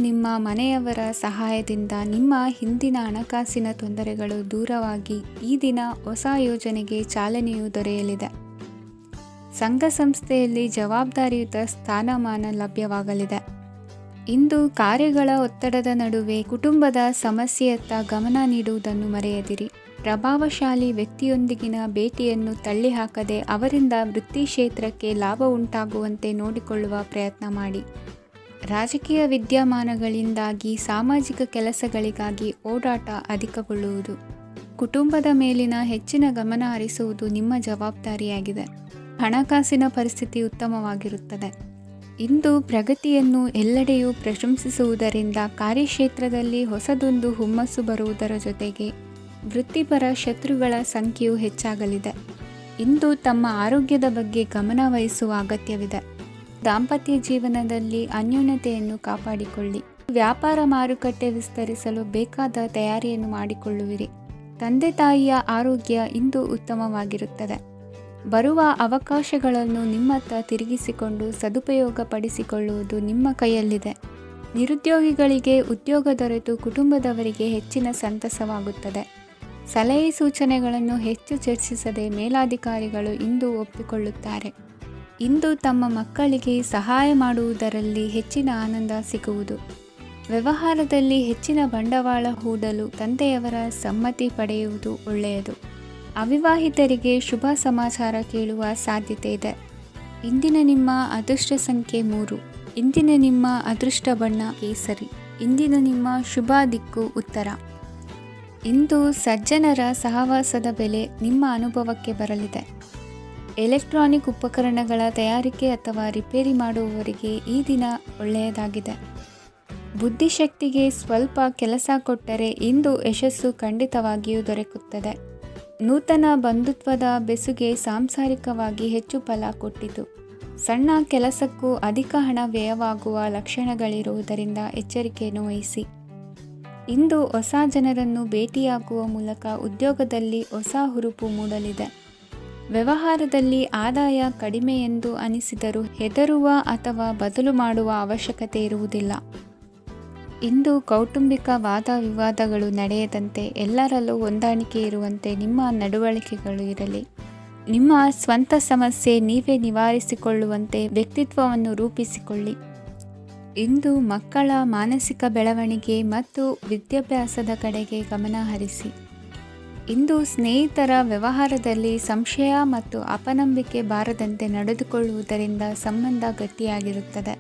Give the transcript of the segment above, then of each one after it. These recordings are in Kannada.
ನಿಮ್ಮ ಮನೆಯವರ ಸಹಾಯದಿಂದ ನಿಮ್ಮ ಹಿಂದಿನ ಹಣಕಾಸಿನ ತೊಂದರೆಗಳು ದೂರವಾಗಿ ಈ ದಿನ ಹೊಸ ಯೋಜನೆಗೆ ಚಾಲನೆಯು ದೊರೆಯಲಿದೆ. ಸಂಘ ಸಂಸ್ಥೆಯಲ್ಲಿ ಜವಾಬ್ದಾರಿಯುತ ಸ್ಥಾನಮಾನ ಲಭ್ಯವಾಗಲಿದೆ. ಇಂದು ಕಾರ್ಯಗಳ ಒತ್ತಡದ ನಡುವೆ ಕುಟುಂಬದ ಸಮಸ್ಯೆಯತ್ತ ಗಮನ ನೀಡುವುದನ್ನು ಮರೆಯದಿರಿ. ಪ್ರಭಾವಶಾಲಿ ವ್ಯಕ್ತಿಯೊಂದಿಗಿನ ಭೇಟಿಯನ್ನು ತಳ್ಳಿಹಾಕದೆ ಅವರಿಂದ ವೃತ್ತಿ ಕ್ಷೇತ್ರಕ್ಕೆ ಲಾಭ ಉಂಟಾಗುವಂತೆ ನೋಡಿಕೊಳ್ಳುವ ಪ್ರಯತ್ನ ಮಾಡಿ. ರಾಜಕೀಯ ವಿದ್ಯಮಾನಗಳಿಂದಾಗಿ ಸಾಮಾಜಿಕ ಕೆಲಸಗಳಿಗಾಗಿ ಓಡಾಟ ಅಧಿಕಗೊಳ್ಳುವುದು. ಕುಟುಂಬದ ಮೇಲಿನ ಹೆಚ್ಚಿನ ಗಮನ ಹರಿಸುವುದು ನಿಮ್ಮ ಜವಾಬ್ದಾರಿಯಾಗಿದೆ. ಹಣಕಾಸಿನ ಪರಿಸ್ಥಿತಿ ಉತ್ತಮವಾಗಿರುತ್ತದೆ. ಇಂದು ಪ್ರಗತಿಯನ್ನು ಎಲ್ಲೆಡೆಯೂ ಪ್ರಶಂಸಿಸುವುದರಿಂದ ಕಾರ್ಯಕ್ಷೇತ್ರದಲ್ಲಿ ಹೊಸದೊಂದು ಹುಮ್ಮಸ್ಸು ಬರುವುದರ ಜೊತೆಗೆ ವೃತ್ತಿಪರ ಶತ್ರುಗಳ ಸಂಖ್ಯೆಯು ಹೆಚ್ಚಾಗಲಿದೆ. ಇಂದು ತಮ್ಮ ಆರೋಗ್ಯದ ಬಗ್ಗೆ ಗಮನ ವಹಿಸುವ ಅಗತ್ಯವಿದೆ. ದಾಂಪತ್ಯ ಜೀವನದಲ್ಲಿ ಅನ್ಯೋನ್ಯತೆಯನ್ನು ಕಾಪಾಡಿಕೊಳ್ಳಿ. ವ್ಯಾಪಾರ ಮಾರುಕಟ್ಟೆ ವಿಸ್ತರಿಸಲು ಬೇಕಾದ ತಯಾರಿಯನ್ನು ಮಾಡಿಕೊಳ್ಳುವಿರಿ. ತಂದೆ ತಾಯಿಯ ಆರೋಗ್ಯ ಇಂದು ಉತ್ತಮವಾಗಿರುತ್ತದೆ. ಬರುವ ಅವಕಾಶಗಳನ್ನು ನಿಮ್ಮತ್ತ ತಿರುಗಿಸಿಕೊಂಡು ಸದುಪಯೋಗಪಡಿಸಿಕೊಳ್ಳುವುದು ನಿಮ್ಮ ಕೈಯಲ್ಲಿದೆ. ನಿರುದ್ಯೋಗಿಗಳಿಗೆ ಉದ್ಯೋಗ ದೊರೆತು ಕುಟುಂಬದವರಿಗೆ ಹೆಚ್ಚಿನ ಸಂತಸವಾಗುತ್ತದೆ. ಸಲಹೆ ಸೂಚನೆಗಳನ್ನು ಹೆಚ್ಚು ಚರ್ಚಿಸದೆ ಮೇಲಾಧಿಕಾರಿಗಳು ಇಂದು ಒಪ್ಪಿಕೊಳ್ಳುತ್ತಾರೆ. ಇಂದು ತಮ್ಮ ಮಕ್ಕಳಿಗೆ ಸಹಾಯ ಮಾಡುವುದರಲ್ಲಿ ಹೆಚ್ಚಿನ ಆನಂದ ಸಿಗುವುದು. ವ್ಯವಹಾರದಲ್ಲಿ ಹೆಚ್ಚಿನ ಬಂಡವಾಳ ಹೂಡಲು ತಂದೆಯವರ ಸಮ್ಮತಿ ಪಡೆಯುವುದು ಒಳ್ಳೆಯದು. ಅವಿವಾಹಿತರಿಗೆ ಶುಭ ಸಮಾಚಾರ ಕೇಳುವ ಸಾಧ್ಯತೆ ಇದೆ. ಇಂದಿನ ನಿಮ್ಮ ಅದೃಷ್ಟ ಸಂಖ್ಯೆ 3. ಇಂದಿನ ನಿಮ್ಮ ಅದೃಷ್ಟ ಬಣ್ಣ ಕೇಸರಿ. ಇಂದಿನ ನಿಮ್ಮ ಶುಭ ದಿಕ್ಕು ಉತ್ತರ. ಇಂದು ಸಜ್ಜನರ ಸಹವಾಸದ ಬೆಲೆ ನಿಮ್ಮ ಅನುಭವಕ್ಕೆ ಬರಲಿದೆ. ಎಲೆಕ್ಟ್ರಾನಿಕ್ ಉಪಕರಣಗಳ ತಯಾರಿಕೆ ಅಥವಾ ರಿಪೇರಿ ಮಾಡುವವರಿಗೆ ಈ ದಿನ ಒಳ್ಳೆಯದಾಗಿದೆ. ಬುದ್ಧಿಶಕ್ತಿಗೆ ಸ್ವಲ್ಪ ಕೆಲಸ ಕೊಟ್ಟರೆ ಇಂದು ಯಶಸ್ಸು ಖಂಡಿತವಾಗಿಯೂ ದೊರಕುತ್ತದೆ. ನೂತನ ಬಂಧುತ್ವದ ಬೆಸುಗೆ ಸಾಂಸಾರಿಕವಾಗಿ ಹೆಚ್ಚು ಫಲ ಕೊಟ್ಟಿತು. ಸಣ್ಣ ಕೆಲಸಕ್ಕೂ ಅಧಿಕ ಹಣ ವ್ಯಯವಾಗುವ ಲಕ್ಷಣಗಳಿರುವುದರಿಂದ ಎಚ್ಚರಿಕೆಯನ್ನು ವಹಿಸಿ. ಇಂದು ಹೊಸ ಜನರನ್ನು ಭೇಟಿಯಾಗುವ ಮೂಲಕ ಉದ್ಯೋಗದಲ್ಲಿ ಹೊಸ ಹುರುಪು ಮೂಡಲಿದೆ. ವ್ಯವಹಾರದಲ್ಲಿ ಆದಾಯ ಕಡಿಮೆ ಎಂದು ಅನಿಸಿದರೂ ಹೆದರುವ ಅಥವಾ ಬದಲು ಮಾಡುವ ಅವಶ್ಯಕತೆ ಇರುವುದಿಲ್ಲ. ಇಂದು ಕೌಟುಂಬಿಕ ವಾದ ವಿವಾದಗಳು ನಡೆಯದಂತೆ ಎಲ್ಲರಲ್ಲೂ ಹೊಂದಾಣಿಕೆ ಇರುವಂತೆ ನಿಮ್ಮ ನಡವಳಿಕೆಗಳು ಇರಲಿ. ನಿಮ್ಮ ಸ್ವಂತ ಸಮಸ್ಯೆ ನೀವೇ ನಿವಾರಿಸಿಕೊಳ್ಳುವಂತೆ ವ್ಯಕ್ತಿತ್ವವನ್ನು ರೂಪಿಸಿಕೊಳ್ಳಿ. ಇಂದು ಮಕ್ಕಳ ಮಾನಸಿಕ ಬೆಳವಣಿಗೆ ಮತ್ತು ವಿದ್ಯಾಭ್ಯಾಸದ ಕಡೆಗೆ ಗಮನ ಹರಿಸಿ. ಇಂದು ಸ್ನೇಹಿತರ ವ್ಯವಹಾರದಲ್ಲಿ ಸಂಶಯ ಮತ್ತು ಅಪನಂಬಿಕೆ ಬಾರದಂತೆ ನಡೆದುಕೊಳ್ಳುವುದರಿಂದ ಸಂಬಂಧ ಗಟ್ಟಿಯಾಗಿರುತ್ತದೆ.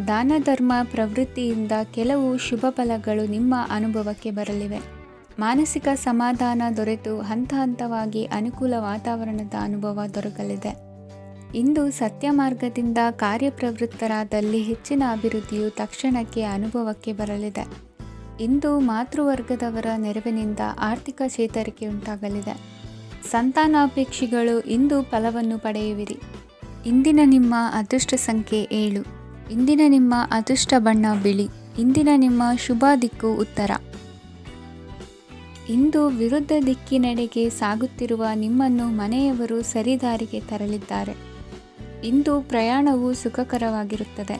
ದಾನ ಧರ್ಮ ಪ್ರವೃತ್ತಿಯಿಂದ ಕೆಲವು ಶುಭ ಫಲಗಳು ನಿಮ್ಮ ಅನುಭವಕ್ಕೆ ಬರಲಿವೆ. ಮಾನಸಿಕ ಸಮಾಧಾನ ದೊರೆತು ಹಂತ ಹಂತವಾಗಿ ಅನುಕೂಲ ವಾತಾವರಣದ ಅನುಭವ ದೊರಕಲಿದೆ. ಇಂದು ಸತ್ಯ ಮಾರ್ಗದಿಂದ ಕಾರ್ಯಪ್ರವೃತ್ತರಾದಲ್ಲಿ ಹೆಚ್ಚಿನ ಅಭಿವೃದ್ಧಿಯು ತಕ್ಷಣಕ್ಕೆ ಅನುಭವಕ್ಕೆ ಬರಲಿದೆ. ಇಂದು ಮಾತೃವರ್ಗದವರ ನೆರವಿನಿಂದ ಆರ್ಥಿಕ ಚೇತರಿಕೆ ಉಂಟಾಗಲಿದೆ. ಸಂತಾನಾಪೇಕ್ಷಿಗಳು ಇಂದು ಫಲವನ್ನು ಪಡೆಯುವಿರಿ. ಇಂದಿನ ನಿಮ್ಮ ಅದೃಷ್ಟ ಸಂಖ್ಯೆ 7. ಇಂದಿನ ನಿಮ್ಮ ಅದೃಷ್ಟ ಬಣ್ಣ ಬಿಳಿ. ಇಂದಿನ ನಿಮ್ಮ ಶುಭ ದಿಕ್ಕು ಉತ್ತರ. ಇಂದು ವಿರುದ್ಧ ದಿಕ್ಕಿನೆಡೆಗೆ ಸಾಗುತ್ತಿರುವ ನಿಮ್ಮನ್ನು ಮನೆಯವರು ಸರಿದಾರಿಗೆ ತರಲಿದ್ದಾರೆ. ಇಂದು ಪ್ರಯಾಣವು ಸುಖಕರವಾಗಿರುತ್ತದೆ.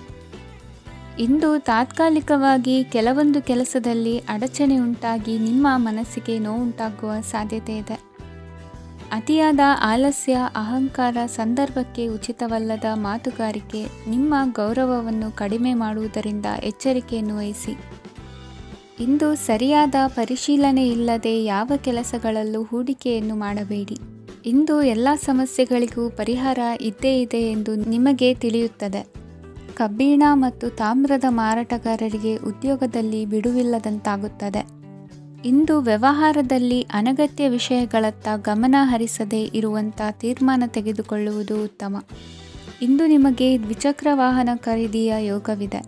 ಇಂದು ತಾತ್ಕಾಲಿಕವಾಗಿ ಕೆಲವೊಂದು ಕೆಲಸದಲ್ಲಿ ಅಡಚಣೆ ಉಂಟಾಗಿ ನಿಮ್ಮ ಮನಸ್ಸಿಗೆ ನೋವುಂಟಾಗುವ ಸಾಧ್ಯತೆ ಇದೆ. ಅತಿಯಾದ ಆಲಸ್ಯ, ಅಹಂಕಾರ, ಸಂದರ್ಭಕ್ಕೆ ಉಚಿತವಲ್ಲದ ಮಾತುಗಾರಿಕೆ ನಿಮ್ಮ ಗೌರವವನ್ನು ಕಡಿಮೆ ಮಾಡುವುದರಿಂದ ಎಚ್ಚರಿಕೆಯನ್ನು ವಹಿಸಿ. ಇಂದು ಸರಿಯಾದ ಪರಿಶೀಲನೆ ಇಲ್ಲದೆ ಯಾವ ಕೆಲಸಗಳಲ್ಲೂ ಹೂಡಿಕೆಯನ್ನು ಮಾಡಬೇಡಿ. ಇಂದು ಎಲ್ಲ ಸಮಸ್ಯೆಗಳಿಗೂ ಪರಿಹಾರ ಇದ್ದೇ ಇದೆ ಎಂದು ನಿಮಗೆ ತಿಳಿಯುತ್ತದೆ. ಕಬ್ಬಿಣ ಮತ್ತು ತಾಮ್ರದ ಮಾರಾಟಗಾರರಿಗೆ ಉದ್ಯೋಗದಲ್ಲಿ ಬಿಡುವಿಲ್ಲದಂತಾಗುತ್ತದೆ. ಇಂದು ವ್ಯವಹಾರದಲ್ಲಿ ಅನಗತ್ಯ ವಿಷಯಗಳತ್ತ ಗಮನ ಹರಿಸದೇ ಇರುವಂಥ ತೀರ್ಮಾನ ತೆಗೆದುಕೊಳ್ಳುವುದು ಉತ್ತಮ. ಇಂದು ನಿಮಗೆ ದ್ವಿಚಕ್ರ ವಾಹನ ಖರೀದಿಯ ಯೋಗವಿದೆ.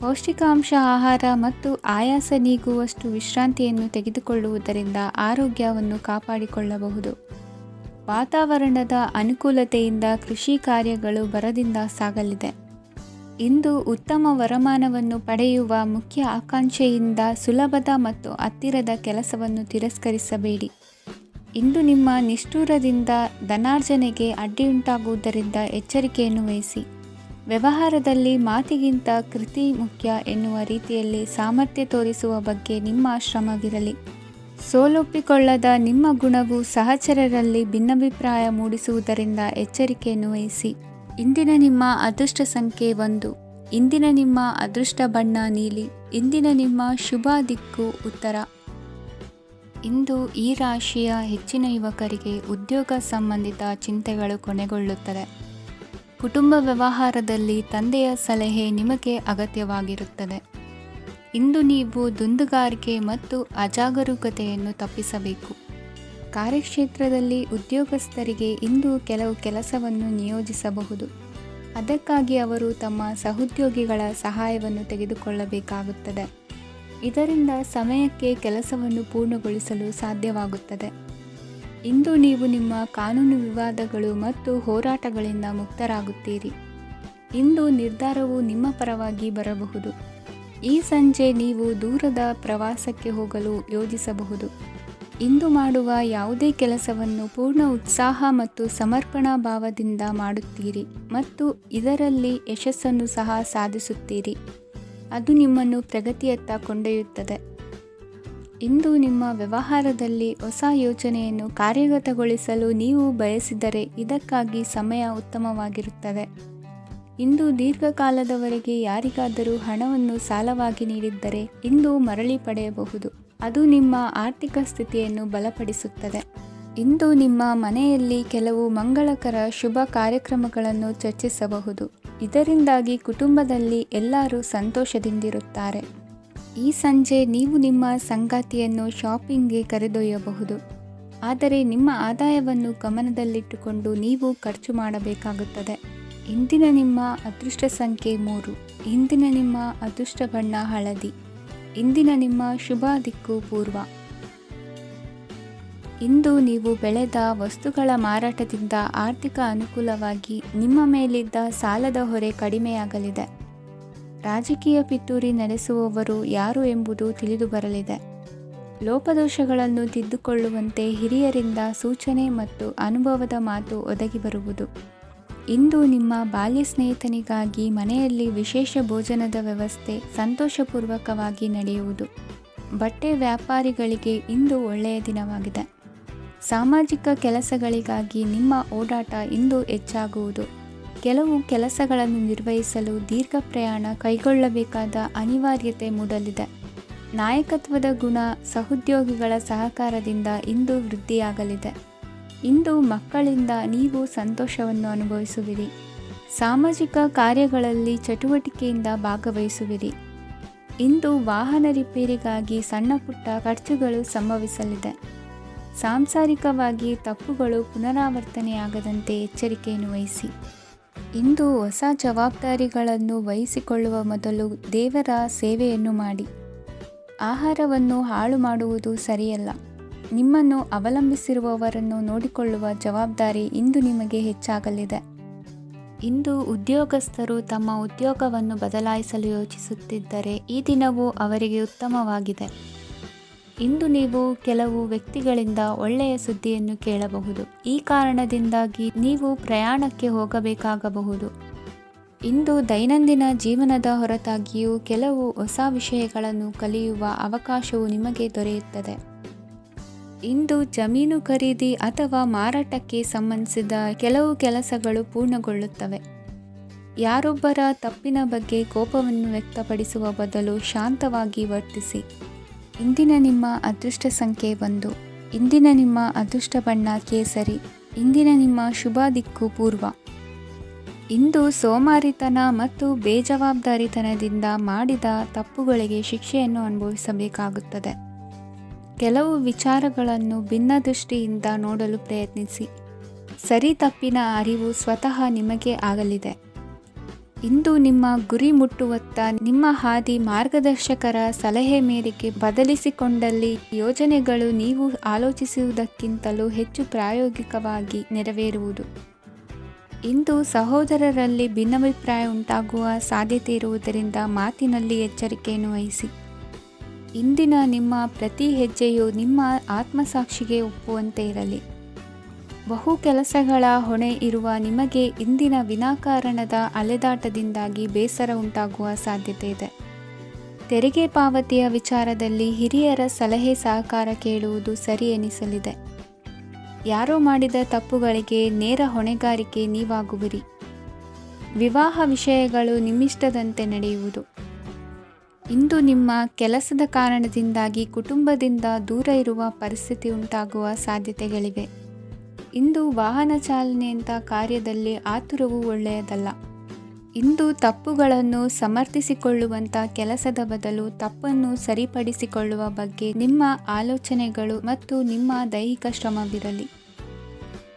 ಪೌಷ್ಟಿಕಾಂಶ ಆಹಾರ ಮತ್ತು ಆಯಾಸ ನೀಗುವಷ್ಟು ವಿಶ್ರಾಂತಿಯನ್ನು ತೆಗೆದುಕೊಳ್ಳುವುದರಿಂದ ಆರೋಗ್ಯವನ್ನು ಕಾಪಾಡಿಕೊಳ್ಳಬಹುದು. ವಾತಾವರಣದ ಅನುಕೂಲತೆಯಿಂದ ಕೃಷಿ ಕಾರ್ಯಗಳು ಭರದಿಂದ ಸಾಗಲಿದೆ. ಇಂದು ಉತ್ತಮ ವರಮಾನವನ್ನು ಪಡೆಯುವ ಮುಖ್ಯ ಆಕಾಂಕ್ಷೆಯಿಂದ ಸುಲಭದ ಮತ್ತು ಹತ್ತಿರದ ಕೆಲಸವನ್ನು ತಿರಸ್ಕರಿಸಬೇಡಿ. ಇಂದು ನಿಮ್ಮ ನಿಷ್ಠುರದಿಂದ ಧನಾರ್ಜನೆಗೆ ಅಡ್ಡಿಯುಂಟಾಗುವುದರಿಂದ ಎಚ್ಚರಿಕೆಯನ್ನು ವಹಿಸಿ. ವ್ಯವಹಾರದಲ್ಲಿ ಮಾತಿಗಿಂತ ಕೃತಿ ಮುಖ್ಯ ಎನ್ನುವ ರೀತಿಯಲ್ಲಿ ಸಾಮರ್ಥ್ಯ ತೋರಿಸುವ ಬಗ್ಗೆ ನಿಮ್ಮ ಶ್ರಮವಿರಲಿ. ಸೋಲೊಪ್ಪಿಕೊಳ್ಳದ ನಿಮ್ಮ ಗುಣವು ಸಹಚರರಲ್ಲಿ ಭಿನ್ನಾಭಿಪ್ರಾಯ ಮೂಡಿಸುವುದರಿಂದ ಎಚ್ಚರಿಕೆಯನ್ನು ವಹಿಸಿ. ಇಂದಿನ ನಿಮ್ಮ ಅದೃಷ್ಟ ಸಂಖ್ಯೆ 1. ಇಂದಿನ ನಿಮ್ಮ ಅದೃಷ್ಟ ಬಣ್ಣ ನೀಲಿ. ಇಂದಿನ ನಿಮ್ಮ ಶುಭ ದಿಕ್ಕು ಉತ್ತರ. ಇಂದು ಈ ರಾಶಿಯ ಹೆಚ್ಚಿನ ಯುವಕರಿಗೆ ಉದ್ಯೋಗ ಸಂಬಂಧಿತ ಚಿಂತೆಗಳು ಕೊನೆಗೊಳ್ಳುತ್ತದೆ. ಕುಟುಂಬ ವ್ಯವಹಾರದಲ್ಲಿ ತಂದೆಯ ಸಲಹೆ ನಿಮಗೆ ಅಗತ್ಯವಾಗಿರುತ್ತದೆ. ಇಂದು ನೀವು ದುಂದುಗಾರಿಕೆ ಮತ್ತು ಅಜಾಗರೂಕತೆಯನ್ನು ತಪ್ಪಿಸಬೇಕು. ಕಾರ್ಯಕ್ಷೇತ್ರದಲ್ಲಿ ಉದ್ಯೋಗಸ್ಥರಿಗೆ ಇಂದು ಕೆಲವು ಕೆಲಸವನ್ನು ನಿಯೋಜಿಸಬಹುದು. ಅದಕ್ಕಾಗಿ ಅವರು ತಮ್ಮ ಸಹೋದ್ಯೋಗಿಗಳ ಸಹಾಯವನ್ನು ತೆಗೆದುಕೊಳ್ಳಬೇಕಾಗುತ್ತದೆ. ಇದರಿಂದ ಸಮಯಕ್ಕೆ ಕೆಲಸವನ್ನು ಪೂರ್ಣಗೊಳಿಸಲು ಸಾಧ್ಯವಾಗುತ್ತದೆ. ಇಂದು ನೀವು ನಿಮ್ಮ ಕಾನೂನು ವಿವಾದಗಳು ಮತ್ತು ಹೋರಾಟಗಳಿಂದ ಮುಕ್ತರಾಗುತ್ತೀರಿ. ಇಂದು ನಿರ್ಧಾರವು ನಿಮ್ಮ ಪರವಾಗಿ ಬರಬಹುದು. ಈ ಸಂಜೆ ನೀವು ದೂರದ ಪ್ರವಾಸಕ್ಕೆ ಹೋಗಲು ಯೋಜಿಸಬಹುದು. ಇಂದು ಮಾಡುವ ಯಾವುದೇ ಕೆಲಸವನ್ನು ಪೂರ್ಣ ಉತ್ಸಾಹ ಮತ್ತು ಸಮರ್ಪಣಾ ಭಾವದಿಂದ ಮಾಡುತ್ತೀರಿ ಮತ್ತು ಇದರಲ್ಲಿ ಯಶಸ್ಸನ್ನು ಸಹ ಸಾಧಿಸುತ್ತೀರಿ. ಅದು ನಿಮ್ಮನ್ನು ಪ್ರಗತಿಯತ್ತ ಕೊಂಡೊಯ್ಯುತ್ತದೆ. ಇಂದು ನಿಮ್ಮ ವ್ಯವಹಾರದಲ್ಲಿ ಹೊಸ ಯೋಜನೆಯನ್ನು ಕಾರ್ಯಗತಗೊಳಿಸಲು ನೀವು ಬಯಸಿದರೆ ಇದಕ್ಕಾಗಿ ಸಮಯ ಉತ್ತಮವಾಗಿರುತ್ತದೆ. ಇಂದು ದೀರ್ಘಕಾಲದವರೆಗೆ ಯಾರಿಗಾದರೂ ಹಣವನ್ನು ಸಾಲವಾಗಿ ನೀಡಿದ್ದರೆ ಇಂದು ಮರಳಿ ಪಡೆಯಬಹುದು. ಅದು ನಿಮ್ಮ ಆರ್ಥಿಕ ಸ್ಥಿತಿಯನ್ನು ಬಲಪಡಿಸುತ್ತದೆ. ಇಂದು ನಿಮ್ಮ ಮನೆಯಲ್ಲಿ ಕೆಲವು ಮಂಗಳಕರ ಶುಭ ಕಾರ್ಯಕ್ರಮಗಳನ್ನು ಚರ್ಚಿಸಬಹುದು. ಇದರಿಂದಾಗಿ ಕುಟುಂಬದಲ್ಲಿ ಎಲ್ಲರೂ ಸಂತೋಷದಿಂದಿರುತ್ತಾರೆ. ಈ ಸಂಜೆ ನೀವು ನಿಮ್ಮ ಸಂಗಾತಿಯನ್ನು ಶಾಪಿಂಗ್ಗೆ ಕರೆದೊಯ್ಯಬಹುದು. ಆದರೆ ನಿಮ್ಮ ಆದಾಯವನ್ನು ಗಮನದಲ್ಲಿಟ್ಟುಕೊಂಡು ನೀವು ಖರ್ಚು ಮಾಡಬೇಕಾಗುತ್ತದೆ. ಇಂದಿನ ನಿಮ್ಮ ಅದೃಷ್ಟ ಸಂಖ್ಯೆ 3. ಇಂದಿನ ನಿಮ್ಮ ಅದೃಷ್ಟ ಬಣ್ಣ ಹಳದಿ. ಇಂದಿನ ನಿಮ್ಮ ಶುಭ ದಿಕ್ಕು ಪೂರ್ವ. ಇಂದು ನೀವು ಬೆಳೆದ ವಸ್ತುಗಳ ಮಾರಾಟದಿಂದ ಆರ್ಥಿಕ ಅನುಕೂಲವಾಗಿ ನಿಮ್ಮ ಮೇಲಿದ್ದ ಸಾಲದ ಹೊರೆ ಕಡಿಮೆಯಾಗಲಿದೆ. ರಾಜಕೀಯ ಪಿತೂರಿ ನಡೆಸುವವರು ಯಾರು ಎಂಬುದು ತಿಳಿದು ಬರಲಿದೆ. ಲೋಪದೋಷಗಳನ್ನು ತಿದ್ದುಕೊಳ್ಳುವಂತೆ ಹಿರಿಯರಿಂದ ಸೂಚನೆ ಮತ್ತು ಅನುಭವದ ಮಾತು ಒದಗಿ ಬರುವುದು. ಇಂದು ನಿಮ್ಮ ಬಾಲ್ಯ ಸ್ನೇಹಿತನಿಗಾಗಿ ಮನೆಯಲ್ಲಿ ವಿಶೇಷ ಭೋಜನದ ವ್ಯವಸ್ಥೆ ಸಂತೋಷಪೂರ್ವಕವಾಗಿ ನಡೆಯುವುದು. ಬಟ್ಟೆ ವ್ಯಾಪಾರಿಗಳಿಗೆ ಇಂದು ಒಳ್ಳೆಯ ದಿನವಾಗಿದೆ. ಸಾಮಾಜಿಕ ಕೆಲಸಗಳಿಗಾಗಿ ನಿಮ್ಮ ಓಡಾಟ ಇಂದು ಹೆಚ್ಚಾಗುವುದು. ಕೆಲವು ಕೆಲಸಗಳನ್ನು ನಿರ್ವಹಿಸಲು ದೀರ್ಘ ಪ್ರಯಾಣ ಕೈಗೊಳ್ಳಬೇಕಾದ ಅನಿವಾರ್ಯತೆ ಮೂಡಲಿದೆ. ನಾಯಕತ್ವದ ಗುಣ ಸಹೋದ್ಯೋಗಿಗಳ ಸಹಕಾರದಿಂದ ಇಂದು ವೃದ್ಧಿಯಾಗಲಿದೆ. ಇಂದು ಮಕ್ಕಳಿಂದ ನೀವು ಸಂತೋಷವನ್ನು ಅನುಭವಿಸುವಿರಿ. ಸಾಮಾಜಿಕ ಕಾರ್ಯಗಳಲ್ಲಿ ಚಟುವಟಿಕೆಯಿಂದ ಭಾಗವಹಿಸುವಿರಿ. ಇಂದು ವಾಹನ ರಿಪೇರಿಗಾಗಿ ಸಣ್ಣ ಪುಟ್ಟ ಖರ್ಚುಗಳು ಸಂಭವಿಸಲಿದೆ. ಸಾಂಸಾರಿಕವಾಗಿ ತಪ್ಪುಗಳು ಪುನರಾವರ್ತನೆಯಾಗದಂತೆ ಎಚ್ಚರಿಕೆಯನ್ನು ವಹಿಸಿ. ಇಂದು ಹೊಸ ಜವಾಬ್ದಾರಿಗಳನ್ನು ವಹಿಸಿಕೊಳ್ಳುವ ಮೊದಲು ದೇವರ ಸೇವೆಯನ್ನು ಮಾಡಿ. ಆಹಾರವನ್ನು ಹಾಳು ಮಾಡುವುದು ಸರಿಯಲ್ಲ. ನಿಮ್ಮನ್ನು ಅವಲಂಬಿಸಿರುವವರನ್ನು ನೋಡಿಕೊಳ್ಳುವ ಜವಾಬ್ದಾರಿ ಇಂದು ನಿಮಗೆ ಹೆಚ್ಚಾಗಲಿದೆ. ಇಂದು ಉದ್ಯೋಗಸ್ಥರು ತಮ್ಮ ಉದ್ಯೋಗವನ್ನು ಬದಲಾಯಿಸಲು ಯೋಚಿಸುತ್ತಿದ್ದರೆ ಈ ದಿನವೂ ಅವರಿಗೆ ಉತ್ತಮವಾಗಿದೆ. ಇಂದು ನೀವು ಕೆಲವು ವ್ಯಕ್ತಿಗಳಿಂದ ಒಳ್ಳೆಯ ಸುದ್ದಿಯನ್ನು ಕೇಳಬಹುದು. ಈ ಕಾರಣದಿಂದಾಗಿ ನೀವು ಪ್ರಯಾಣಕ್ಕೆ ಹೋಗಬೇಕಾಗಬಹುದು. ಇಂದು ದೈನಂದಿನ ಜೀವನದ ಹೊರತಾಗಿಯೂ ಕೆಲವು ಹೊಸ ವಿಷಯಗಳನ್ನು ಕಲಿಯುವ ಅವಕಾಶವು ನಿಮಗೆ ದೊರೆಯುತ್ತದೆ. ಇಂದು ಜಮೀನು ಖರೀದಿ ಅಥವಾ ಮಾರಾಟಕ್ಕೆ ಸಂಬಂಧಿಸಿದ ಕೆಲವು ಕೆಲಸಗಳು ಪೂರ್ಣಗೊಳ್ಳುತ್ತವೆ. ಯಾರೊಬ್ಬರ ತಪ್ಪಿನ ಬಗ್ಗೆ ಕೋಪವನ್ನು ವ್ಯಕ್ತಪಡಿಸುವ ಬದಲು ಶಾಂತವಾಗಿ ವರ್ತಿಸಿ. ಇಂದಿನ ನಿಮ್ಮ ಅದೃಷ್ಟ ಸಂಖ್ಯೆ 1. ಇಂದಿನ ನಿಮ್ಮ ಅದೃಷ್ಟ ಬಣ್ಣ ಕೇಸರಿ. ಇಂದಿನ ನಿಮ್ಮ ಶುಭ ದಿಕ್ಕು ಪೂರ್ವ. ಇಂದು ಸೋಮಾರಿತನ ಮತ್ತು ಬೇಜವಾಬ್ದಾರಿತನದಿಂದ ಮಾಡಿದ ತಪ್ಪುಗಳಿಗೆ ಶಿಕ್ಷೆಯನ್ನು ಅನುಭವಿಸಬೇಕಾಗುತ್ತದೆ. ಕೆಲವು ವಿಚಾರಗಳನ್ನು ಭಿನ್ನ ದೃಷ್ಟಿಯಿಂದ ನೋಡಲು ಪ್ರಯತ್ನಿಸಿ. ಸರಿ ತಪ್ಪಿನ ಅರಿವು ಸ್ವತಃ ನಿಮಗೆ ಆಗಲಿದೆ. ಇಂದು ನಿಮ್ಮ ಗುರಿ ಮುಟ್ಟುವತ್ತ ನಿಮ್ಮ ಹಾದಿ ಮಾರ್ಗದರ್ಶಕರ ಸಲಹೆ ಮೇರೆಗೆ ಬದಲಿಸಿಕೊಂಡಲ್ಲಿ ಯೋಜನೆಗಳು ನೀವು ಆಲೋಚಿಸುವುದಕ್ಕಿಂತಲೂ ಹೆಚ್ಚು ಪ್ರಾಯೋಗಿಕವಾಗಿ ನೆರವೇರುವುದು. ಇಂದು ಸಹೋದರರಲ್ಲಿ ಭಿನ್ನಾಭಿಪ್ರಾಯ ಉಂಟಾಗುವ ಸಾಧ್ಯತೆ ಇರುವುದರಿಂದ ಮಾತಿನಲ್ಲಿ ಎಚ್ಚರಿಕೆಯನ್ನು ವಹಿಸಿ. ಇಂದಿನ ನಿಮ್ಮ ಪ್ರತಿ ಹೆಜ್ಜೆಯು ನಿಮ್ಮ ಆತ್ಮಸಾಕ್ಷಿಗೆ ಒಪ್ಪುವಂತೆ ಇರಲಿ. ಬಹು ಕೆಲಸಗಳ ಹೊಣೆ ಇರುವ ನಿಮಗೆ ಇಂದಿನ ವಿನಾಕಾರಣದ ಅಲೆದಾಟದಿಂದಾಗಿ ಬೇಸರ ಉಂಟಾಗುವ ಸಾಧ್ಯತೆ ಇದೆ. ತೆರಿಗೆ ಪಾವತಿಯ ವಿಚಾರದಲ್ಲಿ ಹಿರಿಯರ ಸಲಹೆ ಸಹಕಾರ ಕೇಳುವುದು ಸರಿ ಎನಿಸಲಿದೆ. ಯಾರೋ ಮಾಡಿದ ತಪ್ಪುಗಳಿಗೆ ನೇರ ಹೊಣೆಗಾರಿಕೆ ನೀವಾಗುವಿರಿ. ವಿವಾಹ ವಿಷಯಗಳು ನಿಮ್ಮಿಷ್ಟದಂತೆ ನಡೆಯುವುದು. ಇಂದು ನಿಮ್ಮ ಕೆಲಸದ ಕಾರಣದಿಂದಾಗಿ ಕುಟುಂಬದಿಂದ ದೂರ ಇರುವ ಪರಿಸ್ಥಿತಿ ಉಂಟಾಗುವ ಸಾಧ್ಯತೆಗಳಿವೆ. ಇಂದು ವಾಹನ ಚಾಲನೆಯಂಥ ಕಾರ್ಯದಲ್ಲಿ ಆತುರವು ಒಳ್ಳೆಯದಲ್ಲ. ಇಂದು ತಪ್ಪುಗಳನ್ನು ಸಮರ್ಥಿಸಿಕೊಳ್ಳುವಂಥ ಕೆಲಸದ ಬದಲು ತಪ್ಪನ್ನು ಸರಿಪಡಿಸಿಕೊಳ್ಳುವ ಬಗ್ಗೆ ನಿಮ್ಮ ಆಲೋಚನೆಗಳು ಮತ್ತು ನಿಮ್ಮ ದೈಹಿಕ ಶ್ರಮವಿರಲಿ.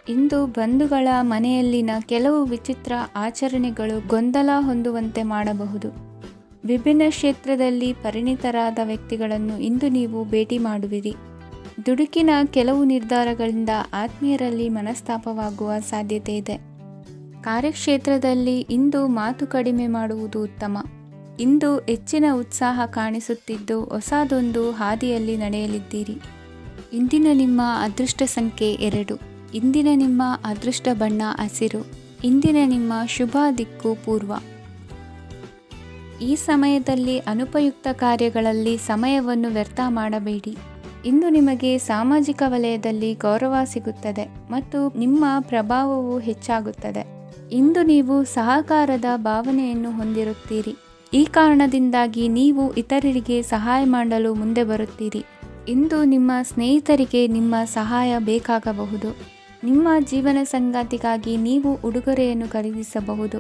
ಇಂದು ಬಂಧುಗಳ ಮನೆಯಲ್ಲಿನ ಕೆಲವು ವಿಚಿತ್ರ ಆಚರಣೆಗಳು ಗೊಂದಲ ಹೊಂದುವಂತೆ ಮಾಡಬಹುದು. ವಿಭಿನ್ನ ಕ್ಷೇತ್ರದಲ್ಲಿ ಪರಿಣಿತರಾದ ವ್ಯಕ್ತಿಗಳನ್ನು ಇಂದು ನೀವು ಭೇಟಿ ಮಾಡುವಿರಿ. ದುಡುಕಿನ ಕೆಲವು ನಿರ್ಧಾರಗಳಿಂದ ಆತ್ಮೀಯರಲ್ಲಿ ಮನಸ್ತಾಪವಾಗುವ ಸಾಧ್ಯತೆ ಇದೆ. ಕಾರ್ಯಕ್ಷೇತ್ರದಲ್ಲಿ ಇಂದು ಮಾತು ಕಡಿಮೆ ಮಾಡುವುದು ಉತ್ತಮ. ಇಂದು ಹೆಚ್ಚಿನ ಉತ್ಸಾಹ ಕಾಣಿಸುತ್ತಿದ್ದು ಹೊಸದೊಂದು ಹಾದಿಯಲ್ಲಿ ನಡೆಯಲಿದ್ದೀರಿ. ಇಂದಿನ ನಿಮ್ಮ ಅದೃಷ್ಟ ಸಂಖ್ಯೆ 2. ಇಂದಿನ ನಿಮ್ಮ ಅದೃಷ್ಟ ಬಣ್ಣ ಹಸಿರು. ಇಂದಿನ ನಿಮ್ಮ ಶುಭ ದಿಕ್ಕು ಪೂರ್ವ. ಈ ಸಮಯದಲ್ಲಿ ಅನುಪಯುಕ್ತ ಕಾರ್ಯಗಳಲ್ಲಿ ಸಮಯವನ್ನು ವ್ಯರ್ಥ ಮಾಡಬೇಡಿ. ಇಂದು ನಿಮಗೆ ಸಾಮಾಜಿಕ ವಲಯದಲ್ಲಿ ಗೌರವ ಸಿಗುತ್ತದೆ ಮತ್ತು ನಿಮ್ಮ ಪ್ರಭಾವವು ಹೆಚ್ಚಾಗುತ್ತದೆ. ಇಂದು ನೀವು ಸಹಕಾರದ ಭಾವನೆಯನ್ನು ಹೊಂದಿರುತ್ತೀರಿ. ಈ ಕಾರಣದಿಂದಾಗಿ ನೀವು ಇತರರಿಗೆ ಸಹಾಯ ಮಾಡಲು ಮುಂದೆ ಬರುತ್ತೀರಿ. ಇಂದು ನಿಮ್ಮ ಸ್ನೇಹಿತರಿಗೆ ನಿಮ್ಮ ಸಹಾಯ ಬೇಕಾಗಬಹುದು. ನಿಮ್ಮ ಜೀವನ ಸಂಗಾತಿಗಾಗಿ ನೀವು ಉಡುಗೊರೆಯನ್ನು ಖರೀದಿಸಬಹುದು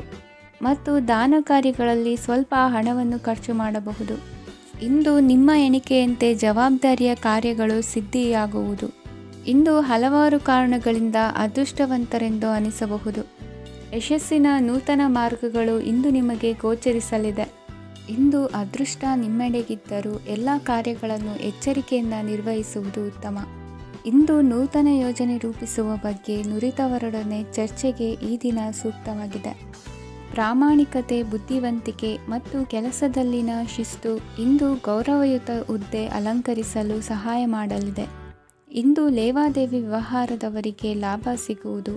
ಮತ್ತು ದಾನ ಕಾರ್ಯಗಳಲ್ಲಿ ಸ್ವಲ್ಪ ಹಣವನ್ನು ಖರ್ಚು ಮಾಡಬಹುದು. ಇಂದು ನಿಮ್ಮ ಎಣಿಕೆಯಂತೆ ಜವಾಬ್ದಾರಿಯ ಕಾರ್ಯಗಳು ಸಿದ್ಧಿಯಾಗುವುದು. ಇಂದು ಹಲವಾರು ಕಾರಣಗಳಿಂದ ಅದೃಷ್ಟವಂತರೆಂದು ಅನಿಸಬಹುದು. ಯಶಸ್ಸಿನ ನೂತನ ಮಾರ್ಗಗಳು ಇಂದು ನಿಮಗೆ ಗೋಚರಿಸಲಿದೆ. ಇಂದು ಅದೃಷ್ಟ ನಿಮ್ಮೆಡೆಗಿದ್ದರೂ ಎಲ್ಲ ಕಾರ್ಯಗಳನ್ನು ಎಚ್ಚರಿಕೆಯಿಂದ ನಿರ್ವಹಿಸುವುದು ಉತ್ತಮ. ಇಂದು ನೂತನ ಯೋಜನೆ ರೂಪಿಸುವ ಬಗ್ಗೆ ನುರಿತವರೊಡನೆ ಚರ್ಚೆಗೆ ಈ ದಿನ ಸೂಕ್ತವಾಗಿದೆ. ಪ್ರಾಮಾಣಿಕತೆ, ಬುದ್ಧಿವಂತಿಕೆ ಮತ್ತು ಕೆಲಸದಲ್ಲಿನ ಶಿಸ್ತು ಇಂದು ಗೌರವಯುತ ಹುದ್ದೆ ಅಲಂಕರಿಸಲು ಸಹಾಯ ಮಾಡಲಿದೆ. ಇಂದು ಲೇವಾದೇವಿ ವ್ಯವಹಾರದವರಿಗೆ ಲಾಭ ಸಿಗುವುದು.